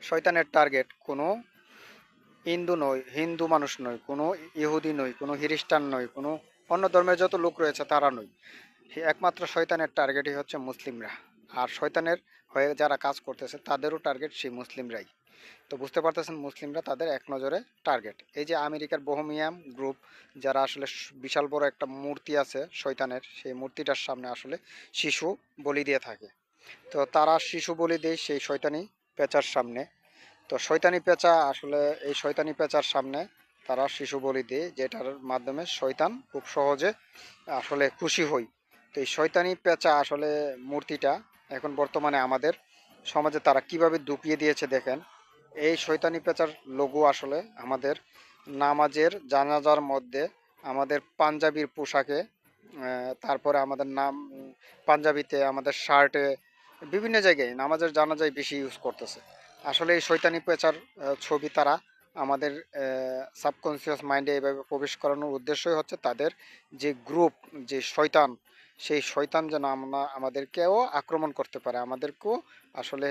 শয়তানের টার্গেট কোনো হিন্দু নয়, হিন্দু মানুষ নয়, কোনো ইহুদি নয়, কোনো খ্রিস্টান নয়, কোনো অন্য ধর্মের যত লোক রয়েছে তারা নয়। একমাত্র শয়তানের টার্গেটই হচ্ছে মুসলিমরা। আর শয়তানের হয়ে যারা কাজ করতেছে তাদেরও টার্গেট সেই মুসলিমরাই। তো বুঝতে পারতেছেন মুসলিমরা তাদের এক নজরে টার্গেট। এই যে আমেরিকার বোহেমিয়ান গ্রুপ, যারা আসলে বিশাল বড় একটা মূর্তি আছে শয়তানের, সেই মূর্তিটার সামনে আসলে শিশু বলি দিয়ে থাকে। তো তারা শিশু বলি দেয় সেই শয়তানি পেঁচার সামনে। তো শয়তানি পেঁচা আসলে এই শয়তানি পেঁচার সামনে তারা শিশু বলি দেয়, যেটার মাধ্যমে শয়তান খুব সহজে আসলে খুশি হই। তো এই শয়তানি পেঁচা আসলে মূর্তিটা এখন বর্তমানে আমাদের সমাজে তারা কিভাবে ডুবিয়ে দিয়েছে দেখেন। এই শয়তানি পেঁচার লোগো আসলে আমাদের নামাজের জানাজার মধ্যে, আমাদের পাঞ্জাবির পোশাকে, তারপরে আমাদের নাম পাঞ্জাবিতে, আমাদের শার্টে, বিভিন্ন জায়গায় নামাজের জানাজায় বেশি ইউজ করতেছে। আসলে এই শয়তানি পেঁচার ছবি তারা আমাদের সাবকনসিয়াস মাইন্ডে এভাবে প্রবেশ করানোর উদ্দেশ্যই হচ্ছে তাদের যে গ্রুপ, যে শয়তান, সেই শয়তান যেন আমরা আমাদেরকেও আক্রমণ করতে পারে, আমাদেরকেও আসলে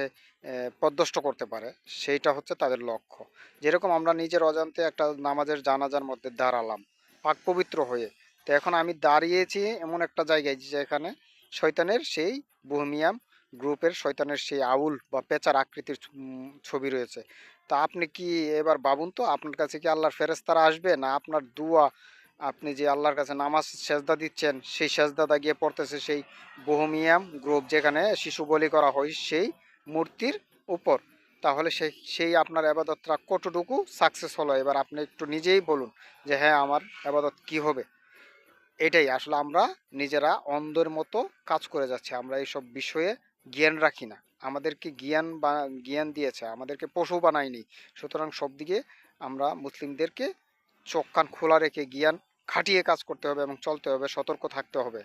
পথভ্রষ্ট করতে পারে, সেইটা হচ্ছে তাদের লক্ষ্য। যেরকম আমরা নিজের অজান্তে একটা নামাজের জানাজার মধ্যে দাঁড়ালাম পাক পবিত্র হয়ে, তো এখন আমি দাঁড়িয়েছি এমন একটা জায়গায় যেখানে শয়তানের সেই বোহেমিয়াম গ্রুপের শয়তানের সেই আউল বা পেঁচার আকৃতির ছবি রয়েছে। তা আপনি কি এবার ভাবুন তো, আপনার কাছে কি আল্লাহর ফেরেশতারা আসবে, না আপনার দুয়া, আপনি যে আল্লাহর কাছে নামাজ সেজদা দিচ্ছেন সেই সেজদাটা গিয়ে পড়তেছে সেই বোহেমিয়াম গ্রুপ যেখানে শিশু বলি করা হয় সেই মূর্তির উপর? তাহলে সেই সেই আপনার আবাদতটা কতটুকু সাকসেস হলো, এবার আপনি একটু নিজেই বলুন যে হ্যাঁ আমার আবাদত কি হবে। এটাই আসলে আমরা নিজেরা অন্ধের মতো কাজ করে যাচ্ছি, আমরা এইসব বিষয়ে জ্ঞান রাখি না। আমাদেরকে জ্ঞান বা জ্ঞান দিয়েছে, আমাদেরকে পশু বানায়নি। সুতরাং সব দিকে আমরা মুসলিমদেরকে চোখ কান খোলা রেখে জ্ঞান খাটিয়ে কাজ করতে হবে এবং চলতে হবে, সতর্ক থাকতে হবে।